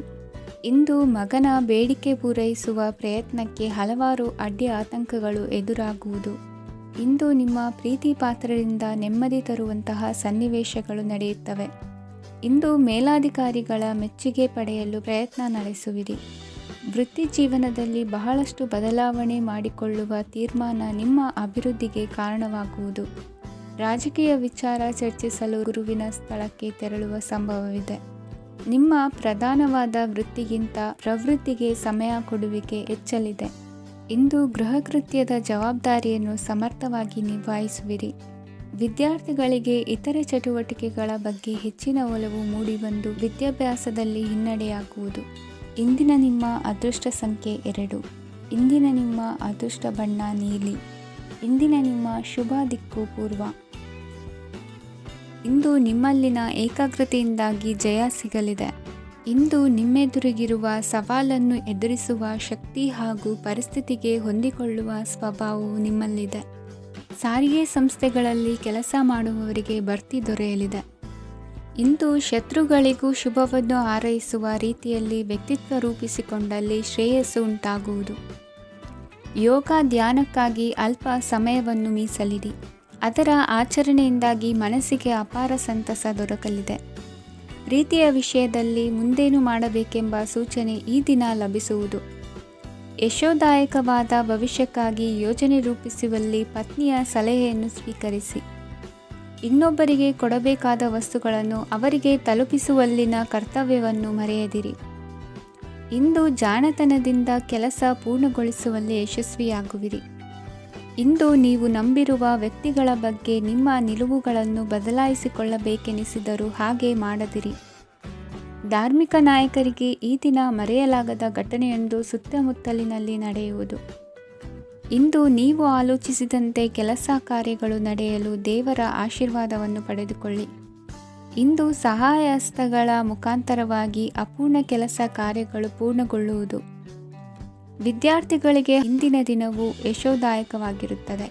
ಇಂದು ಮಗನ ಬೇಡಿಕೆ ಪೂರೈಸುವ ಪ್ರಯತ್ನಕ್ಕೆ ಹಲವಾರು ಅಡ್ಡಿ ಆತಂಕಗಳು ಎದುರಾಗುವುದು. ಇಂದು ನಿಮ್ಮ ಪ್ರೀತಿ ಪಾತ್ರರಿಂದ ನೆಮ್ಮದಿ ತರುವಂತಹ ಸನ್ನಿವೇಶಗಳು ನಡೆಯುತ್ತವೆ. ಇಂದು ಮೇಲಾಧಿಕಾರಿಗಳ ಮೆಚ್ಚುಗೆ ಪಡೆಯಲು ಪ್ರಯತ್ನ ನಡೆಸುವಿರಿ. ವೃತ್ತಿ ಜೀವನದಲ್ಲಿ ಬಹಳಷ್ಟು ಬದಲಾವಣೆ ಮಾಡಿಕೊಳ್ಳುವ ತೀರ್ಮಾನ ನಿಮ್ಮ ಅಭಿವೃದ್ಧಿಗೆ ಕಾರಣವಾಗುವುದು. ರಾಜಕೀಯ ವಿಚಾರ ಚರ್ಚಿಸಲು ಗುರುವಿನ ಸ್ಥಳಕ್ಕೆ ತೆರಳುವ ಸಂಭವವಿದೆ. ನಿಮ್ಮ ಪ್ರಧಾನವಾದ ವೃತ್ತಿಗಿಂತ ಪ್ರವೃತ್ತಿಗೆ ಸಮಯ ಕೊಡುವಿಕೆ ಹೆಚ್ಚಲಿದೆ. ಇಂದು ಗೃಹ ಕೃತ್ಯದ ಜವಾಬ್ದಾರಿಯನ್ನು ಸಮರ್ಥವಾಗಿ ನಿಭಾಯಿಸುವಿರಿ. ವಿದ್ಯಾರ್ಥಿಗಳಿಗೆ ಇತರೆ ಚಟುವಟಿಕೆಗಳ ಬಗ್ಗೆ ಹೆಚ್ಚಿನ ಒಲವು ಮೂಡಿಬಂದು ವಿದ್ಯಾಭ್ಯಾಸದಲ್ಲಿ ಹಿನ್ನಡೆಯಾಗುವುದು. ಇಂದಿನ ನಿಮ್ಮ ಅದೃಷ್ಟ ಸಂಖ್ಯೆ 2. ಇಂದಿನ ನಿಮ್ಮ ಅದೃಷ್ಟ ಬಣ್ಣ ನೀಲಿ. ಇಂದಿನ ನಿಮ್ಮ ಶುಭ ದಿಕ್ಕು ಪೂರ್ವ. ಇಂದು ನಿಮ್ಮಲ್ಲಿನ ಏಕಾಗ್ರತೆಯಿಂದಾಗಿ ಜಯ ಸಿಗಲಿದೆ. ಇಂದು ನಿಮ್ಮೆದುರಿಗಿರುವ ಸವಾಲನ್ನು ಎದುರಿಸುವ ಶಕ್ತಿ ಹಾಗೂ ಪರಿಸ್ಥಿತಿಗೆ ಹೊಂದಿಕೊಳ್ಳುವ ಸ್ವಭಾವವು ನಿಮ್ಮಲ್ಲಿದೆ. ಸಾರಿಗೆ ಸಂಸ್ಥೆಗಳಲ್ಲಿ ಕೆಲಸ ಮಾಡುವವರಿಗೆ ಬಡ್ತಿ ದೊರೆಯಲಿದೆ. ಇಂದು ಶತ್ರುಗಳಿಗೂ ಶುಭವನ್ನು ಹಾರೈಸುವ ರೀತಿಯಲ್ಲಿ ವ್ಯಕ್ತಿತ್ವ ರೂಪಿಸಿಕೊಂಡಲ್ಲಿ ಶ್ರೇಯಸ್ಸು ಉಂಟಾಗುವುದು. ಯೋಗ ಧ್ಯಾನಕ್ಕಾಗಿ ಅಲ್ಪ ಸಮಯವನ್ನು ಮೀಸಲಿಡಿ. ಅದರ ಆಚರಣೆಯಿಂದಾಗಿ ಮನಸ್ಸಿಗೆ ಅಪಾರ ಸಂತಸ ದೊರಕಲಿದೆ. ಪ್ರೀತಿಯ ವಿಷಯದಲ್ಲಿ ಮುಂದೇನು ಮಾಡಬೇಕೆಂಬ ಸೂಚನೆ ಈ ದಿನ ಲಭಿಸುವುದು. ಯಶೋದಾಯಕವಾದ ಭವಿಷ್ಯಕ್ಕಾಗಿ ಯೋಜನೆ ರೂಪಿಸುವಲ್ಲಿ ಪತ್ನಿಯ ಸಲಹೆಯನ್ನು ಸ್ವೀಕರಿಸಿ. ಇನ್ನೊಬ್ಬರಿಗೆ ಕೊಡಬೇಕಾದ ವಸ್ತುಗಳನ್ನು ಅವರಿಗೆ ತಲುಪಿಸುವಲ್ಲಿನ ಕರ್ತವ್ಯವನ್ನು ಮರೆಯದಿರಿ. ಇಂದು ಜಾಣತನದಿಂದ ಕೆಲಸ ಪೂರ್ಣಗೊಳಿಸುವಲ್ಲಿ ಯಶಸ್ವಿಯಾಗುವಿರಿ. ಇಂದು ನೀವು ನಂಬಿರುವ ವ್ಯಕ್ತಿಗಳ ಬಗ್ಗೆ ನಿಮ್ಮ ನಿಲುವುಗಳನ್ನು ಬದಲಾಯಿಸಿಕೊಳ್ಳಬೇಕೆನಿಸಿದರೂ ಹಾಗೆ ಮಾಡದಿರಿ. ಧಾರ್ಮಿಕ ನಾಯಕರಿಗೆ ಈ ದಿನ ಮರೆಯಲಾಗದ ಘಟನೆಯೊಂದು ಸುತ್ತಮುತ್ತಲಿನಲ್ಲಿ ನಡೆಯುವುದು. ಇಂದು ನೀವು ಆಲೋಚಿಸಿದಂತೆ ಕೆಲಸ ಕಾರ್ಯಗಳು ನಡೆಯಲು ದೇವರ ಆಶೀರ್ವಾದವನ್ನು ಪಡೆದುಕೊಳ್ಳಿ. ಇಂದು ಸಹಾಯ ಹಸ್ತಗಳ ಮುಖಾಂತರವಾಗಿ ಅಪೂರ್ಣ ಕೆಲಸ ಕಾರ್ಯಗಳು ಪೂರ್ಣಗೊಳ್ಳುವುದು. ವಿದ್ಯಾರ್ಥಿಗಳಿಗೆ ಇಂದಿನ ದಿನವು ಯಶೋದಾಯಕವಾಗಿರುತ್ತದೆ.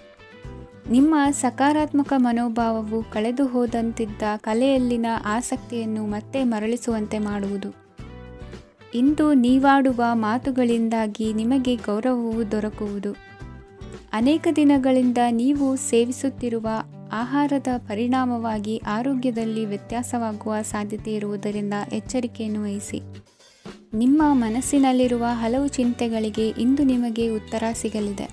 ನಿಮ್ಮ ಸಕಾರಾತ್ಮಕ ಮನೋಭಾವವು ಕಳೆದು ಹೋದಂತಿದ್ದ ಕಲೆಯಲ್ಲಿನ ಆಸಕ್ತಿಯನ್ನು ಮತ್ತೆ ಮರಳಿಸುವಂತೆ ಮಾಡುವುದು. ಇಂದು ನೀವಾಡುವ ಮಾತುಗಳಿಂದಾಗಿ ನಿಮಗೆ ಗೌರವವು ದೊರಕುವುದು. ಅನೇಕ ದಿನಗಳಿಂದ ನೀವು ಸೇವಿಸುತ್ತಿರುವ ಆಹಾರದ ಪರಿಣಾಮವಾಗಿ ಆರೋಗ್ಯದಲ್ಲಿ ವ್ಯತ್ಯಾಸವಾಗುವ ಸಾಧ್ಯತೆ ಇರುವುದರಿಂದ ಎಚ್ಚರಿಕೆಯನ್ನು ವಹಿಸಿ. ನಿಮ್ಮ ಮನಸ್ಸಿನಲ್ಲಿರುವ ಹಲವು ಚಿಂತೆಗಳಿಗೆ ಇಂದು ನಿಮಗೆ ಉತ್ತರ ಸಿಗಲಿದೆ.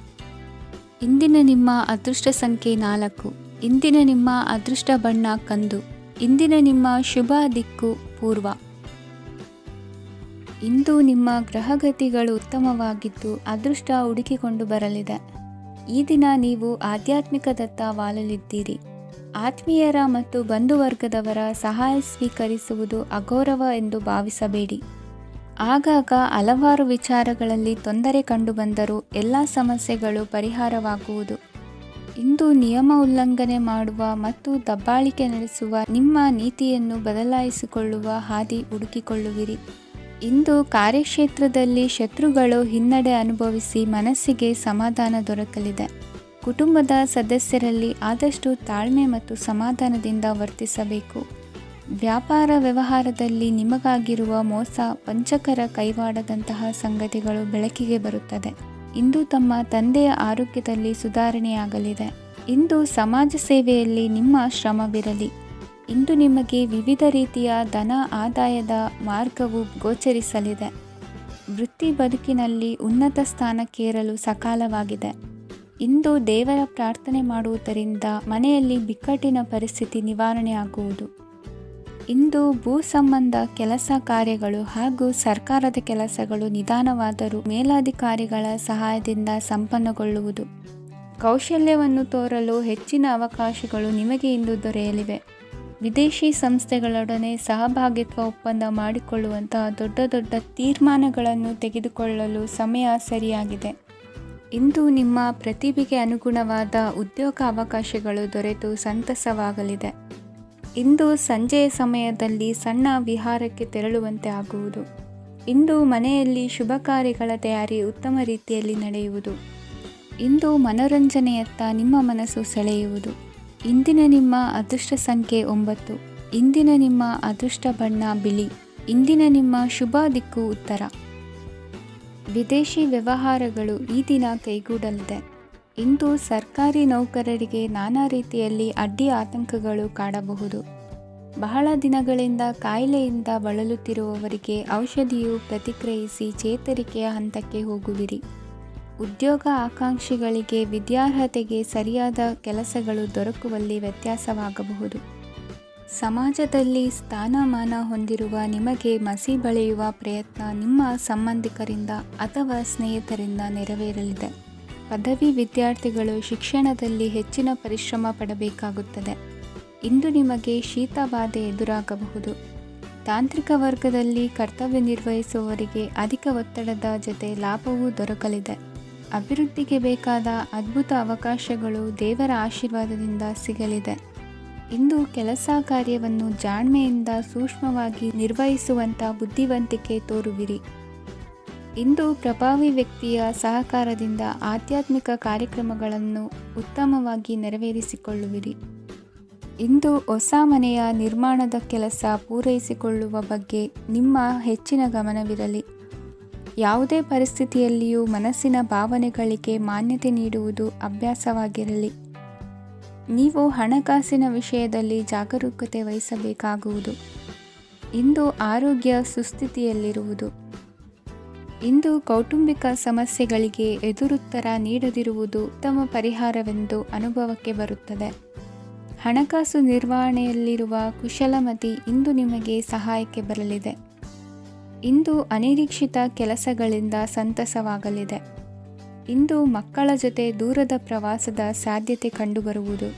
ಇಂದಿನ ನಿಮ್ಮ ಅದೃಷ್ಟ ಸಂಖ್ಯೆ 4. ಇಂದಿನ ನಿಮ್ಮ ಅದೃಷ್ಟ ಬಣ್ಣ ಕಂದು. ಇಂದಿನ ನಿಮ್ಮ ಶುಭ ದಿಕ್ಕು ಪೂರ್ವ. ಇಂದು ನಿಮ್ಮ ಗ್ರಹಗತಿಗಳು ಉತ್ತಮವಾಗಿದ್ದು ಅದೃಷ್ಟ ಹುಡುಕಿಕೊಂಡು ಬರಲಿದೆ. ಈ ದಿನ ನೀವು ಆಧ್ಯಾತ್ಮಿಕದತ್ತ ವಾಲಲಿದ್ದೀರಿ. ಆತ್ಮೀಯರ ಮತ್ತು ಬಂಧುವರ್ಗದವರ ಸಹಾಯ ಸ್ವೀಕರಿಸುವುದು ಅಗೌರವ ಎಂದು ಭಾವಿಸಬೇಡಿ. ಆಗಾಗ ಹಲವಾರು ವಿಚಾರಗಳಲ್ಲಿ ತೊಂದರೆ ಕಂಡುಬಂದರೂ ಎಲ್ಲ ಸಮಸ್ಯೆಗಳು ಪರಿಹಾರವಾಗುವುದು. ಇಂದು ನಿಯಮ ಉಲ್ಲಂಘನೆ ಮಾಡುವ ಮತ್ತು ದಬ್ಬಾಳಿಕೆ ನಡೆಸುವ ನಿಮ್ಮ ನೀತಿಯನ್ನು ಬದಲಾಯಿಸಿಕೊಳ್ಳುವ ಹಾದಿ ಹುಡುಕಿಕೊಳ್ಳುವಿರಿ. ಇಂದು ಕಾರ್ಯಕ್ಷೇತ್ರದಲ್ಲಿ ಶತ್ರುಗಳು ಹಿನ್ನಡೆ ಅನುಭವಿಸಿ ಮನಸ್ಸಿಗೆ ಸಮಾಧಾನ ದೊರಕಲಿದೆ. ಕುಟುಂಬದ ಸದಸ್ಯರಲ್ಲಿ ಆದಷ್ಟು ತಾಳ್ಮೆ ಮತ್ತು ಸಮಾಧಾನದಿಂದ ವರ್ತಿಸಬೇಕು. ವ್ಯಾಪಾರ ವ್ಯವಹಾರದಲ್ಲಿ ನಿಮಗಾಗಿರುವ ಮೋಸ, ವಂಚಕರ ಕೈವಾಡದಂತಹ ಸಂಗತಿಗಳು ಬೆಳಕಿಗೆ ಬರುತ್ತದೆ. ಇಂದು ತಮ್ಮ ತಂದೆಯ ಆರೋಗ್ಯದಲ್ಲಿ ಸುಧಾರಣೆಯಾಗಲಿದೆ. ಇಂದು ಸಮಾಜ ಸೇವೆಯಲ್ಲಿ ನಿಮ್ಮ ಶ್ರಮವಿರಲಿ. ಇಂದು ನಿಮಗೆ ವಿವಿಧ ರೀತಿಯ ಧನ ಆದಾಯದ ಮಾರ್ಗವು ಗೋಚರಿಸಲಿದೆ. ವೃತ್ತಿ ಬದುಕಿನಲ್ಲಿ ಉನ್ನತ ಸ್ಥಾನಕ್ಕೇರಲು ಸಕಾಲವಾಗಿದೆ. ಇಂದು ದೇವರ ಪ್ರಾರ್ಥನೆ ಮಾಡುವುದರಿಂದ ಮನೆಯಲ್ಲಿ ಬಿಕ್ಕಟ್ಟಿನ ಪರಿಸ್ಥಿತಿ ನಿವಾರಣೆಯಾಗುವುದು. ಇಂದು ಭೂ ಸಂಬಂಧ ಕೆಲಸ ಕಾರ್ಯಗಳು ಹಾಗೂ ಸರ್ಕಾರದ ಕೆಲಸಗಳು ನಿಧಾನವಾದರೂ ಮೇಲಾಧಿಕಾರಿಗಳ ಸಹಾಯದಿಂದ ಸಂಪನ್ನಗೊಳ್ಳುವುದು. ಕೌಶಲ್ಯವನ್ನು ತೋರಲು ಹೆಚ್ಚಿನ ಅವಕಾಶಗಳು ನಿಮಗೆ ಇಂದು ದೊರೆಯಲಿವೆ. ವಿದೇಶಿ ಸಂಸ್ಥೆಗಳೊಡನೆ ಸಹಭಾಗಿತ್ವ ಒಪ್ಪಂದ ಮಾಡಿಕೊಳ್ಳುವಂತಹ ದೊಡ್ಡ ದೊಡ್ಡ ತೀರ್ಮಾನಗಳನ್ನು ತೆಗೆದುಕೊಳ್ಳಲು ಸಮಯ ಸರಿಯಾಗಿದೆ. ಇಂದು ನಿಮ್ಮ ಪ್ರತಿಭೆಗೆ ಅನುಗುಣವಾದ ಉದ್ಯೋಗ ಅವಕಾಶಗಳು ದೊರೆತು ಸಂತಸವಾಗಲಿದೆ. ಇಂದು ಸಂಜೆಯ ಸಮಯದಲ್ಲಿ ಸಣ್ಣ ವಿಹಾರಕ್ಕೆ ತೆರಳುವಂತೆ ಆಗುವುದು. ಇಂದು ಮನೆಯಲ್ಲಿ ಶುಭ ಕಾರ್ಯಗಳ ತಯಾರಿ ಉತ್ತಮ ರೀತಿಯಲ್ಲಿ ನಡೆಯುವುದು. ಇಂದು ಮನೋರಂಜನೆಯತ್ತ ನಿಮ್ಮ ಮನಸ್ಸು ಸೆಳೆಯುವುದು. ಇಂದಿನ ನಿಮ್ಮ ಅದೃಷ್ಟ ಸಂಖ್ಯೆ 9. ಇಂದಿನ ನಿಮ್ಮ ಅದೃಷ್ಟ ಬಣ್ಣ ಬಿಳಿ. ಇಂದಿನ ನಿಮ್ಮ ಶುಭ ದಿಕ್ಕು ಉತ್ತರ. ವಿದೇಶಿ ವ್ಯವಹಾರಗಳು ಈ ದಿನ ಕೈಗೂಡಲಿದೆ. ಇಂದು ಸರ್ಕಾರಿ ನೌಕರರಿಗೆ ನಾನಾ ರೀತಿಯಲ್ಲಿ ಅಡ್ಡಿ ಆತಂಕಗಳು ಕಾಡಬಹುದು. ಬಹಳ ದಿನಗಳಿಂದ ಕಾಯಿಲೆಯಿಂದ ಬಳಲುತ್ತಿರುವವರಿಗೆ ಔಷಧಿಯು ಪ್ರತಿಕ್ರಿಯಿಸಿ ಚೇತರಿಕೆಯ ಹಂತಕ್ಕೆ ಹೋಗುವಿರಿ. ಉದ್ಯೋಗ ಆಕಾಂಕ್ಷಿಗಳಿಗೆ ವಿದ್ಯಾರ್ಹತೆಗೆ ಸರಿಯಾದ ಕೆಲಸಗಳು ದೊರಕುವಲ್ಲಿ ವ್ಯತ್ಯಾಸವಾಗಬಹುದು. ಸಮಾಜದಲ್ಲಿ ಸ್ಥಾನಮಾನ ಹೊಂದಿರುವ ನಿಮಗೆ ಮಸಿ ಬಳಿಯುವ ಪ್ರಯತ್ನ ನಿಮ್ಮ ಸಂಬಂಧಿಕರಿಂದ ಅಥವಾ ಸ್ನೇಹಿತರಿಂದ ನೆರವೇರಲಿದೆ. ಪದವಿ ವಿದ್ಯಾರ್ಥಿಗಳು ಶಿಕ್ಷಣದಲ್ಲಿ ಹೆಚ್ಚಿನ ಪರಿಶ್ರಮ ಪಡಬೇಕಾಗುತ್ತದೆ. ಇಂದು ನಿಮಗೆ ಶೀತಬಾಧೆ ಎದುರಾಗಬಹುದು. ತಾಂತ್ರಿಕ ವರ್ಗದಲ್ಲಿ ಕರ್ತವ್ಯ ನಿರ್ವಹಿಸುವವರಿಗೆ ಅಧಿಕ ಒತ್ತಡದ ಜೊತೆ ಲಾಭವೂ ದೊರಕಲಿದೆ. ಅಭಿವೃದ್ಧಿಗೆ ಬೇಕಾದ ಅದ್ಭುತ ಅವಕಾಶಗಳು ದೇವರ ಆಶೀರ್ವಾದದಿಂದ ಸಿಗಲಿದೆ. ಇಂದು ಕೆಲಸ ಕಾರ್ಯವನ್ನು ಜಾಣ್ಮೆಯಿಂದ ಸೂಕ್ಷ್ಮವಾಗಿ ನಿರ್ವಹಿಸುವಂಥ ಬುದ್ಧಿವಂತಿಕೆ ತೋರುವಿರಿ. ಇಂದು ಪ್ರಭಾವಿ ವ್ಯಕ್ತಿಯ ಸಹಕಾರದಿಂದ ಆಧ್ಯಾತ್ಮಿಕ ಕಾರ್ಯಕ್ರಮಗಳನ್ನು ಉತ್ತಮವಾಗಿ ನೆರವೇರಿಸಿಕೊಳ್ಳುವಿರಿ. ಇಂದು ಹೊಸ ಮನೆಯ ನಿರ್ಮಾಣದ ಕೆಲಸ ಪೂರೈಸಿಕೊಳ್ಳುವ ಬಗ್ಗೆ ನಿಮ್ಮ ಹೆಚ್ಚಿನ ಗಮನವಿರಲಿ. ಯಾವುದೇ ಪರಿಸ್ಥಿತಿಯಲ್ಲಿಯೂ ಮನಸ್ಸಿನ ಭಾವನೆಗಳಿಗೆ ಮಾನ್ಯತೆ ನೀಡುವುದು ಅಭ್ಯಾಸವಾಗಿರಲಿ. ನೀವು ಹಣಕಾಸಿನ ವಿಷಯದಲ್ಲಿ ಜಾಗರೂಕತೆ ವಹಿಸಬೇಕಾಗುವುದು. ಇಂದು ಆರೋಗ್ಯ ಸುಸ್ಥಿತಿಯಲ್ಲಿರುವುದು. ಇಂದು ಕೌಟುಂಬಿಕ ಸಮಸ್ಯೆಗಳಿಗೆ ಎದುರುತ್ತರ ನೀಡದಿರುವುದು ಉತ್ತಮ ಪರಿಹಾರವೆಂದು ಅನುಭವಕ್ಕೆ ಬರುತ್ತದೆ. ಹಣಕಾಸು ನಿರ್ವಹಣೆಯಲ್ಲಿರುವ ಕುಶಲಮತಿ ಇಂದು ನಿಮಗೆ ಸಹಾಯಕ್ಕೆ ಬರಲಿದೆ. ಇಂದು ಅನಿರೀಕ್ಷಿತ ಕೆಲಸಗಳಿಂದ ಸಂತಸವಾಗಲಿದೆ. ಇಂದು ಮಕ್ಕಳ ಜೊತೆ ದೂರದ ಪ್ರವಾಸದ ಸಾಧ್ಯತೆ ಕಂಡುಬರುವುದು.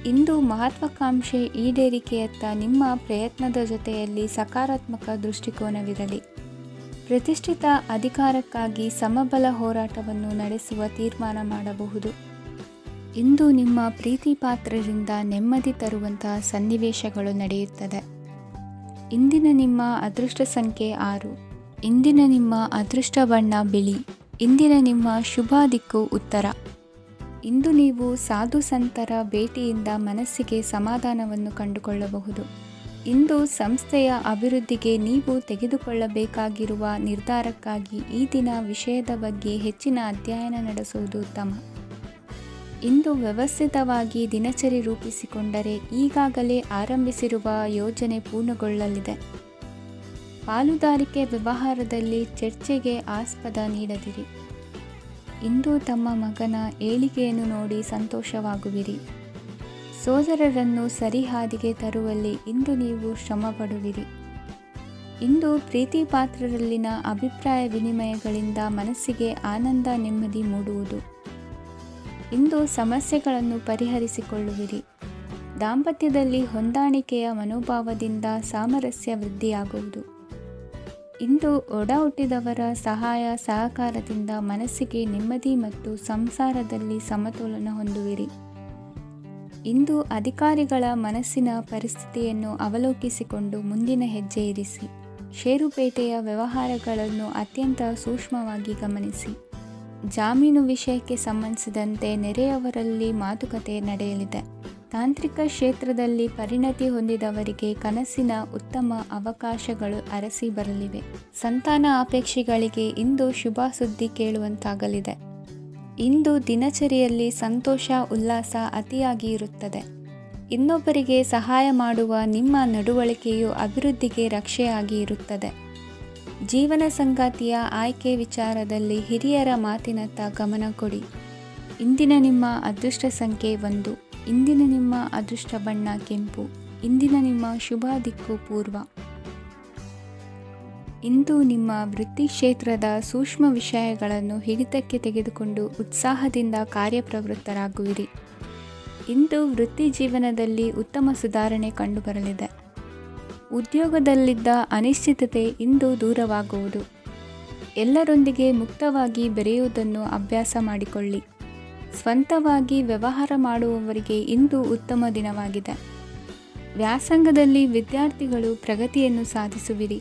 ಇಂದು ಮಹತ್ವಾಕಾಂಕ್ಷೆ ಈಡೇರಿಕೆಯತ್ತ ನಿಮ್ಮ ಪ್ರಯತ್ನದ ಜೊತೆಯಲ್ಲಿ ಸಕಾರಾತ್ಮಕ ದೃಷ್ಟಿಕೋನವಿರಲಿ. ಪ್ರತಿಷ್ಠಿತ ಅಧಿಕಾರಕ್ಕಾಗಿ ಸಮಬಲ ಹೋರಾಟವನ್ನು ನಡೆಸುವ ತೀರ್ಮಾನ ಮಾಡಬಹುದು. ಇಂದು ನಿಮ್ಮ ಪ್ರೀತಿ ಪಾತ್ರರಿಂದ ನೆಮ್ಮದಿ ತರುವಂತಹ ಸನ್ನಿವೇಶಗಳು ನಡೆಯುತ್ತದೆ. ಇಂದಿನ ನಿಮ್ಮ ಅದೃಷ್ಟ ಸಂಖ್ಯೆ 6. ಇಂದಿನ ನಿಮ್ಮ ಅದೃಷ್ಟ ಬಣ್ಣ ಬಿಳಿ. ಇಂದಿನ ನಿಮ್ಮ ಶುಭ ದಿಕ್ಕು ಉತ್ತರ. ಇಂದು ನೀವು ಸಾಧು ಸಂತರ ಭೇಟಿಯಿಂದ ಮನಸ್ಸಿಗೆ ಸಮಾಧಾನವನ್ನು ಕಂಡುಕೊಳ್ಳಬಹುದು. ಇಂದು ಸಂಸ್ಥೆಯ ಅಭಿವೃದ್ಧಿಗೆ ನೀವು ತೆಗೆದುಕೊಳ್ಳಬೇಕಾಗಿರುವ ನಿರ್ಧಾರಕ್ಕಾಗಿ ಈ ದಿನ ವಿಷಯದ ಬಗ್ಗೆ ಹೆಚ್ಚಿನ ಅಧ್ಯಯನ ನಡೆಸುವುದು ಉತ್ತಮ. ಇಂದು ವ್ಯವಸ್ಥಿತವಾಗಿ ದಿನಚರಿ ರೂಪಿಸಿಕೊಂಡರೆ ಈಗಾಗಲೇ ಆರಂಭಿಸಿರುವ ಯೋಜನೆ ಪೂರ್ಣಗೊಳ್ಳಲಿದೆ. ಪಾಲುದಾರಿಕೆ ವ್ಯವಹಾರದಲ್ಲಿ ಚರ್ಚೆಗೆ ಆಸ್ಪದ ನೀಡದಿರಿ. ಇಂದು ತಮ್ಮ ಮಗನ ಏಳಿಗೆಯನ್ನು ನೋಡಿ ಸಂತೋಷವಾಗುವಿರಿ. ಸೋದರರನ್ನು ಸರಿಹಾದಿಗೆ ತರುವಲ್ಲಿ ಇಂದು ನೀವು ಶ್ರಮಪಡುವಿರಿ. ಇಂದು ಪ್ರೀತಿ ಪಾತ್ರರಲ್ಲಿನ ಅಭಿಪ್ರಾಯ ವಿನಿಮಯಗಳಿಂದ ಮನಸ್ಸಿಗೆ ಆನಂದ ನೆಮ್ಮದಿ ಮೂಡುವುದು. ಇಂದು ಸಮಸ್ಯೆಗಳನ್ನು ಪರಿಹರಿಸಿಕೊಳ್ಳುವಿರಿ. ದಾಂಪತ್ಯದಲ್ಲಿ ಹೊಂದಾಣಿಕೆಯ ಮನೋಭಾವದಿಂದ ಸಾಮರಸ್ಯ ವೃದ್ಧಿಯಾಗುವುದು. ಇಂದು ಒಡ ಹುಟ್ಟಿದವರ ಸಹಾಯ ಸಹಕಾರದಿಂದ ಮನಸ್ಸಿಗೆ ನೆಮ್ಮದಿ ಮತ್ತು ಸಂಸಾರದಲ್ಲಿ ಸಮತೋಲನ ಹೊಂದುವಿರಿ. ಇಂದು ಅಧಿಕಾರಿಗಳ ಮನಸ್ಸಿನ ಪರಿಸ್ಥಿತಿಯನ್ನು ಅವಲೋಕಿಸಿಕೊಂಡು ಮುಂದಿನ ಹೆಜ್ಜೆ ಇರಿಸಿ. ಷೇರುಪೇಟೆಯ ವ್ಯವಹಾರಗಳನ್ನು ಅತ್ಯಂತ ಸೂಕ್ಷ್ಮವಾಗಿ ಗಮನಿಸಿ. ಜಾಮೀನು ವಿಷಯಕ್ಕೆ ಸಂಬಂಧಿಸಿದಂತೆ ನೆರೆಯವರಲ್ಲಿ ಮಾತುಕತೆ ನಡೆಯಲಿದೆ. ತಾಂತ್ರಿಕ ಕ್ಷೇತ್ರದಲ್ಲಿ ಪರಿಣತಿ ಹೊಂದಿದವರಿಗೆ ಕನಸಿನ ಉತ್ತಮ ಅವಕಾಶಗಳು ಅರಸಿ ಬರಲಿವೆ. ಸಂತಾನ ಅಪೇಕ್ಷೆಗಳಿಗೆ ಇಂದು ಶುಭ ಸುದ್ದಿ ಕೇಳುವಂತಾಗಲಿದೆ. ಇಂದು ದಿನಚರಿಯಲ್ಲಿ ಸಂತೋಷ ಉಲ್ಲಾಸ ಅತಿಯಾಗಿ ಇರುತ್ತದೆ. ಇನ್ನೊಬ್ಬರಿಗೆ ಸಹಾಯ ಮಾಡುವ ನಿಮ್ಮ ನಡವಳಿಕೆಯು ಅಭಿವೃದ್ಧಿಗೆ ರಕ್ಷೆಯಾಗಿ ಇರುತ್ತದೆ. ಜೀವನ ಸಂಗಾತಿಯ ಆಯ್ಕೆ ವಿಚಾರದಲ್ಲಿ ಹಿರಿಯರ ಮಾತಿನತ್ತ ಗಮನ ಕೊಡಿ. ಇಂದಿನ ನಿಮ್ಮ ಅದೃಷ್ಟ ಸಂಖ್ಯೆ 1. ಇಂದಿನ ನಿಮ್ಮ ಅದೃಷ್ಟ ಬಣ್ಣ ಕೆಂಪು. ಇಂದಿನ ನಿಮ್ಮ ಶುಭ ದಿಕ್ಕು ಪೂರ್ವ. ಇಂದು ನಿಮ್ಮ ವೃತ್ತಿ ಕ್ಷೇತ್ರದ ಸೂಕ್ಷ್ಮ ವಿಷಯಗಳನ್ನು ಹಿಡಿತಕ್ಕೆ ತೆಗೆದುಕೊಂಡು ಉತ್ಸಾಹದಿಂದ ಕಾರ್ಯಪ್ರವೃತ್ತರಾಗುವಿರಿ. ಇಂದು ವೃತ್ತಿ ಜೀವನದಲ್ಲಿ ಉತ್ತಮ ಸುಧಾರಣೆ ಕಂಡುಬರಲಿದೆ. ಉದ್ಯೋಗದಲ್ಲಿದ್ದ ಅನಿಶ್ಚಿತತೆ ಇಂದು ದೂರವಾಗುವುದು. ಎಲ್ಲರೊಂದಿಗೆ ಮುಕ್ತವಾಗಿ ಬೆರೆಯುವುದನ್ನು ಅಭ್ಯಾಸ ಮಾಡಿಕೊಳ್ಳಿ. ಸ್ವಂತವಾಗಿ ವ್ಯವಹಾರ ಮಾಡುವವರಿಗೆ ಇಂದು ಉತ್ತಮ ದಿನವಾಗಿದೆ. ವ್ಯಾಸಂಗದಲ್ಲಿ ವಿದ್ಯಾರ್ಥಿಗಳು ಪ್ರಗತಿಯನ್ನು ಸಾಧಿಸುವಿರಿ.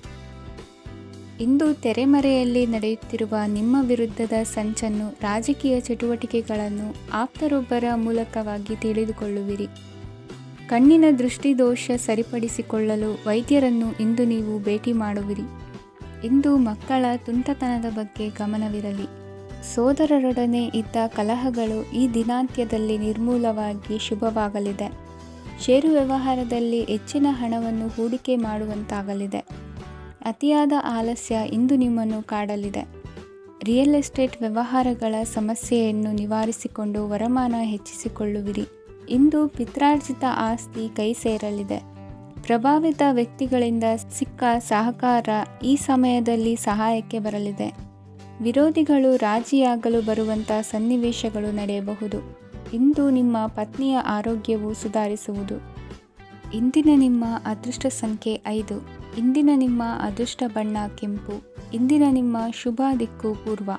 ಇಂದು ತೆರೆಮರೆಯಲ್ಲಿ ನಡೆಯುತ್ತಿರುವ ನಿಮ್ಮ ವಿರುದ್ಧದ ಸಂಚನ್ನು, ರಾಜಕೀಯ ಚಟುವಟಿಕೆಗಳನ್ನು ಆಪ್ತರೊಬ್ಬರ ಮೂಲಕವಾಗಿ ತಿಳಿದುಕೊಳ್ಳುವಿರಿ. ಕಣ್ಣಿನ ದೃಷ್ಟಿದೋಷ ಸರಿಪಡಿಸಿಕೊಳ್ಳಲು ವೈದ್ಯರನ್ನು ಇಂದು ನೀವು ಭೇಟಿ ಮಾಡುವಿರಿ. ಇಂದು ಮಕ್ಕಳ ತುಂಟತನದ ಬಗ್ಗೆ ಗಮನವಿರಲಿ. ಸೋದರರೊಡನೆ ಇದ್ದ ಕಲಹಗಳು ಈ ದಿನಾಂತ್ಯದಲ್ಲಿ ನಿರ್ಮೂಲವಾಗಿ ಶುಭವಾಗಲಿದೆ. ಷೇರು ವ್ಯವಹಾರದಲ್ಲಿ ಹೆಚ್ಚಿನ ಹಣವನ್ನು ಹೂಡಿಕೆ ಮಾಡುವಂತಾಗಲಿದೆ. ಅತಿಯಾದ ಆಲಸ್ಯ ಇಂದು ನಿಮ್ಮನ್ನು ಕಾಡಲಿದೆ. ರಿಯಲ್ ಎಸ್ಟೇಟ್ ವ್ಯವಹಾರಗಳ ಸಮಸ್ಯೆಯನ್ನು ನಿವಾರಿಸಿಕೊಂಡು ವರಮಾನ ಹೆಚ್ಚಿಸಿಕೊಳ್ಳುವಿರಿ. ಇಂದು ಪಿತ್ರಾರ್ಜಿತ ಆಸ್ತಿ ಕೈ ಸೇರಲಿದೆ. ಪ್ರಭಾವಿತ ವ್ಯಕ್ತಿಗಳಿಂದ ಸಿಕ್ಕ ಸಹಕಾರ ಈ ಸಮಯದಲ್ಲಿ ಸಹಾಯಕ್ಕೆ ಬರಲಿದೆ. ವಿರೋಧಿಗಳು ರಾಜಿಯಾಗಲು ಬರುವಂಥ ಸನ್ನಿವೇಶಗಳು ನಡೆಯಬಹುದು. ಇಂದು ನಿಮ್ಮ ಪತ್ನಿಯ ಆರೋಗ್ಯವು ಸುಧಾರಿಸುವುದು. ಇಂದಿನ ನಿಮ್ಮ ಅದೃಷ್ಟ ಸಂಖ್ಯೆ 5. ಇಂದಿನ ನಿಮ್ಮ ಅದೃಷ್ಟ ಬಣ್ಣ ಕೆಂಪು. ಇಂದಿನ ನಿಮ್ಮ ಶುಭ ದಿಕ್ಕು ಪೂರ್ವ.